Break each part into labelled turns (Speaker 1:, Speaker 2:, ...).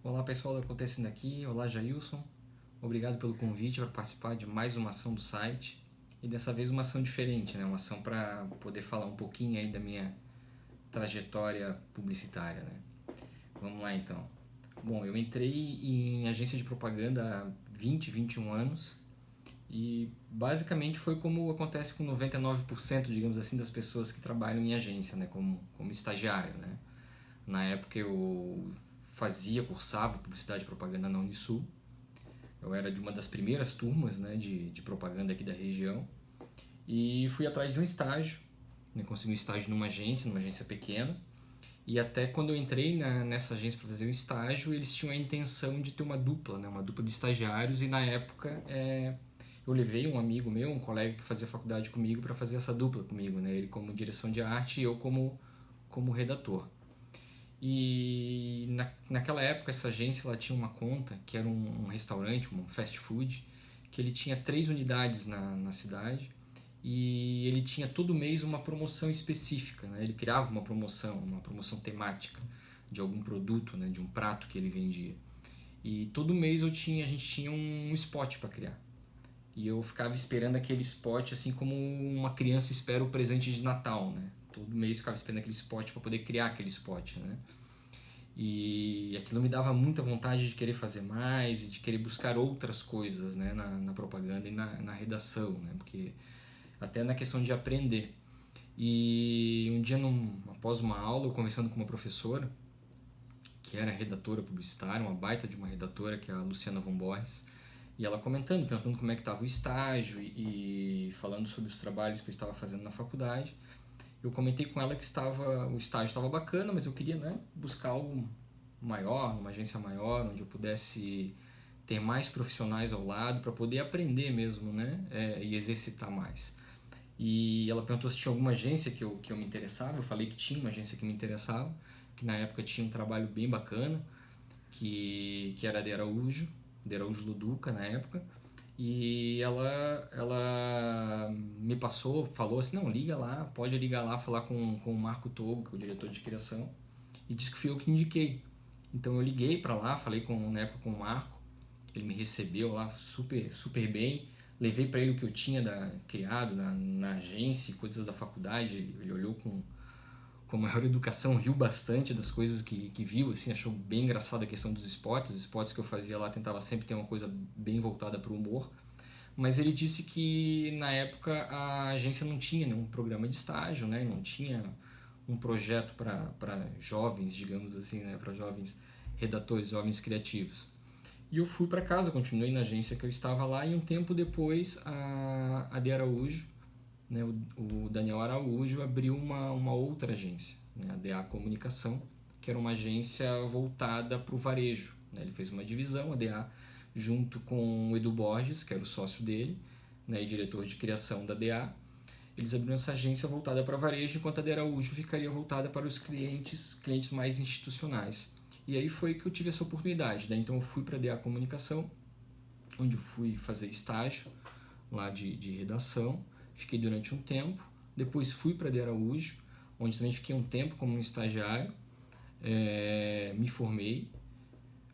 Speaker 1: Olá pessoal do Acontecendo Aqui, olá Jailson, obrigado pelo convite para participar de mais uma ação do site e dessa vez uma ação diferente, né? Uma ação para poder falar um pouquinho aí da minha trajetória publicitária, né? Vamos lá então. Bom, eu entrei em agência de propaganda há 21 anos e basicamente foi como acontece com 99%, digamos assim, das pessoas que trabalham em agência, né? Como estagiário, né? Na época eu cursava publicidade e propaganda na Unisul. Eu era de uma das primeiras turmas, né, de propaganda aqui da região. E fui atrás de um estágio, né, consegui um estágio numa agência pequena. E até quando eu entrei nessa agência para fazer o estágio, eles tinham a intenção de ter uma dupla, né, uma dupla de estagiários. E na época eu levei um amigo meu, um colega que fazia faculdade comigo, para fazer essa dupla comigo, né, ele como direção de arte e eu como redator. E naquela época essa agência ela tinha uma conta que era um restaurante, um fast food, que ele tinha 3 unidades na cidade e ele tinha todo mês uma promoção específica, né? Ele criava uma promoção temática de algum produto, né? De um prato que ele vendia. E todo mês a gente tinha um spot para criar. E eu ficava esperando aquele spot assim como uma criança espera o presente de Natal, né? Todo mês eu ficava esperando aquele spot para poder criar aquele spot, né? E aquilo me dava muita vontade de querer fazer mais e de querer buscar outras coisas, né, na propaganda e na redação, né, porque até na questão de aprender. E um dia, após uma aula, eu conversando com uma professora, que era redatora publicitária, uma baita de uma redatora, que é a Luciana Von Borges, e ela perguntando como é que estava o estágio e falando sobre os trabalhos que eu estava fazendo na faculdade. Eu comentei com ela que o estágio estava bacana, mas eu queria, né, buscar algo maior, numa agência maior, onde eu pudesse ter mais profissionais ao lado para poder aprender mesmo, né, e exercitar mais. E ela perguntou se tinha alguma agência que eu me interessava. Eu falei que tinha uma agência que me interessava, que na época tinha um trabalho bem bacana, que era de Araújo Luduca na época. E ela me falou assim, não, liga lá, pode ligar lá, falar com o Marco Togo, que é o diretor de criação, e disse que fui eu que indiquei. Então eu liguei para lá, falei na época com o Marco, ele me recebeu lá super, super bem, levei para ele o que eu tinha criado na agência, coisas da faculdade, ele olhou com maior educação, riu bastante das coisas que viu, assim, achou bem engraçada a questão dos spots. Os spots que eu fazia lá tentava sempre ter uma coisa bem voltada para o humor, mas ele disse que na época a agência não tinha nenhum programa de estágio, né? Não tinha um projeto para jovens, digamos assim, né? Para jovens redatores, jovens criativos. E eu fui para casa, continuei na agência que eu estava lá, e um tempo depois a de Araújo, né, o Daniel Araújo abriu uma outra agência, né, a DA Comunicação, que era uma agência voltada para o varejo. Né? Ele fez uma divisão, a DA, junto com o Edu Borges, que era o sócio dele, né, e diretor de criação da DA. Eles abriram essa agência voltada para varejo, enquanto a de Araújo ficaria voltada para os clientes mais institucionais. E aí foi que eu tive essa oportunidade. Né? Então eu fui para a DA Comunicação, onde eu fui fazer estágio lá de redação. Fiquei durante um tempo. Depois fui para a de Araújo, onde também fiquei um tempo como um estagiário. Me formei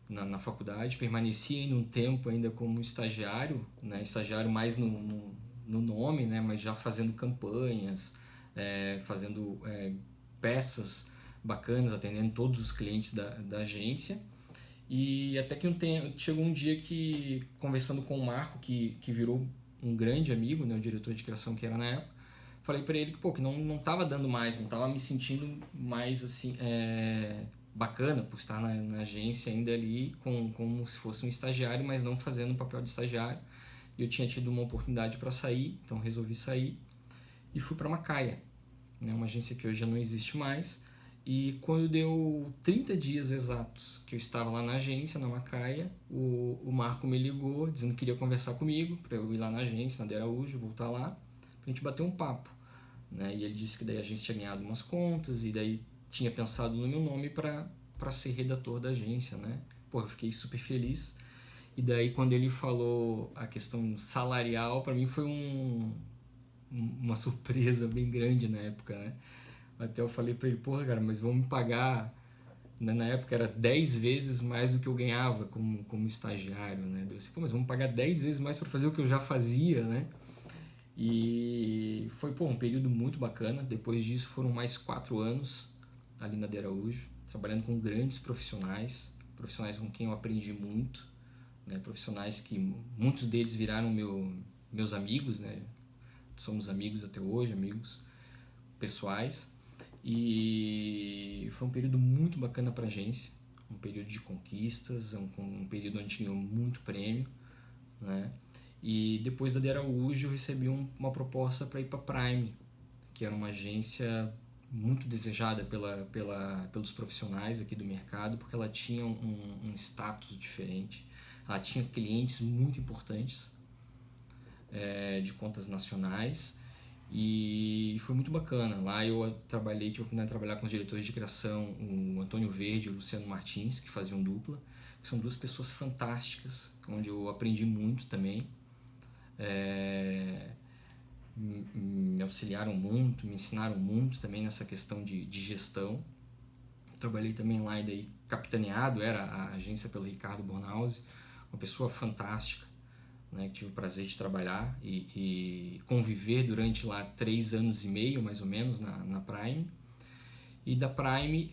Speaker 1: na faculdade, permaneci ainda um tempo ainda como estagiário, né? Estagiário mais no nome, né? Mas já fazendo campanhas, fazendo peças bacanas, atendendo todos os clientes da agência. E até que chegou um dia que, conversando com o Marco, que virou um grande amigo, né, o diretor de criação que era na época, falei para ele que não tava dando mais, não tava me sentindo mais assim, bacana por estar na agência ainda ali como se fosse um estagiário, mas não fazendo o papel de estagiário. Eu tinha tido uma oportunidade para sair, então resolvi sair e fui para Macaia, né, uma agência que hoje já não existe mais. E quando deu 30 dias exatos que eu estava lá na agência, na Macaia, o Marco me ligou dizendo que queria conversar comigo, para eu ir lá na agência, na de Araújo, voltar lá, pra gente bater um papo. Né? E ele disse que daí a agência tinha ganhado umas contas e daí tinha pensado no meu nome para ser redator da agência, né? Pô, eu fiquei super feliz. E daí quando ele falou a questão salarial, para mim foi uma surpresa bem grande na época, né? Até eu falei pra ele, porra, cara, mas vão me pagar, Na época era 10 vezes mais do que eu ganhava como estagiário, né? Eu disse, pô, mas vamos pagar 10 vezes mais para fazer o que eu já fazia, né? E foi, pô, um período muito bacana. Depois disso foram mais 4 anos ali na De Araújo, trabalhando com grandes profissionais, profissionais com quem eu aprendi muito, né? Profissionais que muitos deles viraram meus amigos, né? Somos amigos até hoje, amigos pessoais. E foi um período muito bacana para a agência, um período de conquistas, um período onde tinha muito prêmio, né? E depois da De Araújo eu recebi uma proposta para ir para Prime, que era uma agência muito desejada pelos profissionais aqui do mercado, porque ela tinha um status diferente, ela tinha clientes muito importantes, de contas nacionais, e foi muito bacana. Lá eu tive a oportunidade de trabalhar com os diretores de criação, o Antônio Verde e o Luciano Martins, que faziam dupla, que são duas pessoas fantásticas, onde eu aprendi muito também. Me auxiliaram muito, me ensinaram muito também nessa questão de gestão. Trabalhei também lá e daí capitaneado, era a agência pelo Ricardo Bornhausen, uma pessoa fantástica, né, que tive o prazer de trabalhar e conviver durante lá 3 anos e meio, mais ou menos, na Prime. E da Prime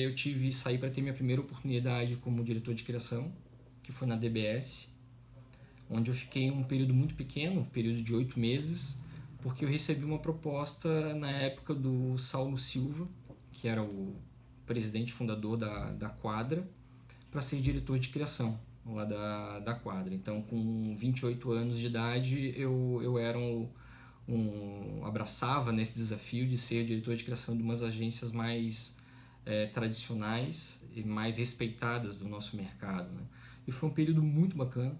Speaker 1: eu saí para ter minha primeira oportunidade como diretor de criação, que foi na DBS, onde eu fiquei um período muito pequeno, um período de 8 meses, porque eu recebi uma proposta na época do Saulo Silva, que era o presidente fundador da Quadra, para ser diretor de criação lá da Quadra. Então, com 28 anos de idade, eu era abraçava nesse desafio de ser diretor de criação de umas agências mais tradicionais e mais respeitadas do nosso mercado, né? E foi um período muito bacana.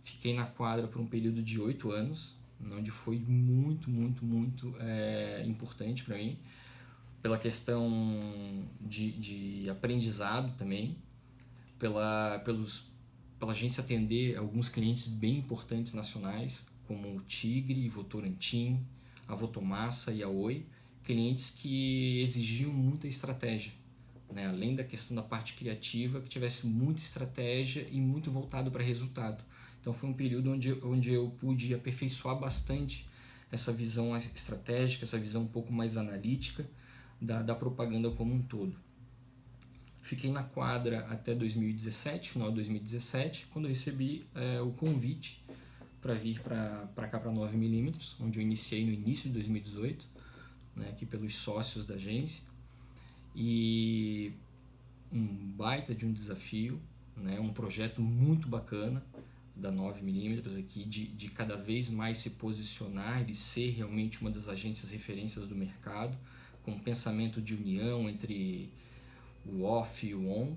Speaker 1: Fiquei na Quadra por um período de 8 anos, onde foi muito, muito, muito importante para mim, pela questão de aprendizado também, pela agência atender alguns clientes bem importantes nacionais, como o Tigre, Votorantim, a Votomassa e a Oi, clientes que exigiam muita estratégia, né? Além da questão da parte criativa, que tivesse muita estratégia e muito voltado para resultado. Então foi um período onde eu pude aperfeiçoar bastante essa visão estratégica, essa visão um pouco mais analítica da propaganda como um todo. Fiquei na Quadra até 2017, final de 2017, quando eu recebi o convite para vir para cá, para 9mm, onde eu iniciei no início de 2018, né, aqui pelos sócios da agência. E um baita de um desafio, né, um projeto muito bacana da 9mm aqui, de cada vez mais se posicionar e ser realmente uma das agências referências do mercado, com um pensamento de união entre o off e o on,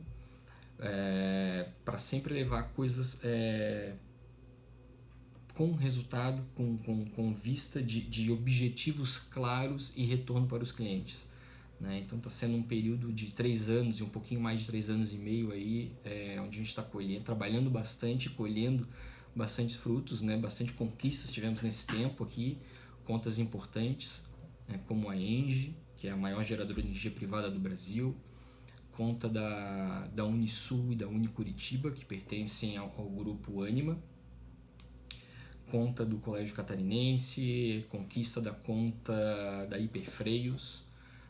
Speaker 1: para sempre levar coisas com resultado, com vista de objetivos claros e retorno para os clientes, né? Então está sendo um período de 3 anos e um pouquinho mais de 3 anos e meio aí, onde a gente está trabalhando bastante, colhendo bastante frutos, né? Bastante conquistas tivemos nesse tempo aqui, contas importantes, né? Como a Engie, que é a maior geradora de energia privada do Brasil, conta da Unisul e da Unicuritiba, que pertencem ao grupo Anima, conta do Colégio Catarinense, conquista da conta da Hiperfreios,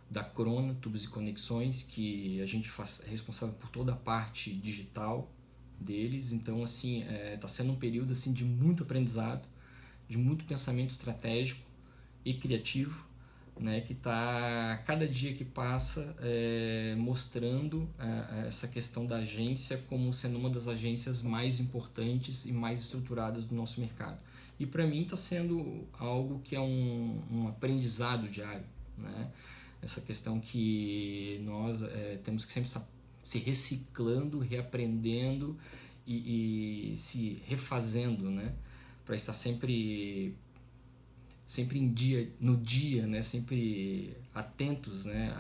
Speaker 1: da Crona, Tubos e Conexões, que a gente é responsável por toda a parte digital deles. Então, assim, está sendo um período assim, de muito aprendizado, de muito pensamento estratégico e criativo, né, que está, cada dia que passa, mostrando essa questão da agência como sendo uma das agências mais importantes e mais estruturadas do nosso mercado. E para mim está sendo algo que é um aprendizado diário, né? Essa questão que nós temos que sempre estar se reciclando, reaprendendo e se refazendo, né? Para estar sempre no dia, né? Sempre atentos, né?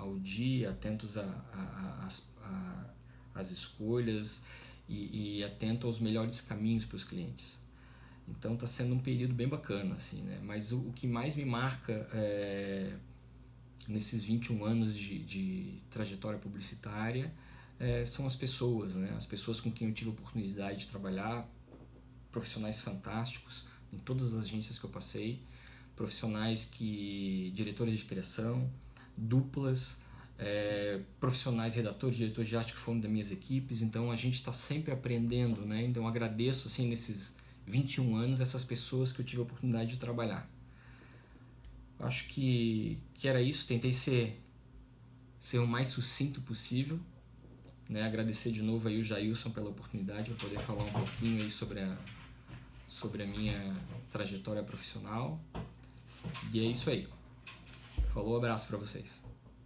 Speaker 1: ao dia, atentos às escolhas e atento aos melhores caminhos para os clientes. Então está sendo um período bem bacana, assim, né? Mas o que mais me marca nesses 21 anos de trajetória publicitária são as pessoas, né? As pessoas com quem eu tive a oportunidade de trabalhar, profissionais fantásticos em todas as agências que eu passei, diretores de criação, duplas, profissionais, redatores, diretores de arte que foram das minhas equipes. Então a gente está sempre aprendendo, né? Então eu agradeço assim nesses 21 anos essas pessoas que eu tive a oportunidade de trabalhar. Acho que era isso, tentei ser o mais sucinto possível, né? Agradecer de novo aí o Jailson pela oportunidade de poder falar um pouquinho aí sobre a minha trajetória profissional. E é isso aí. Falou, abraço para vocês.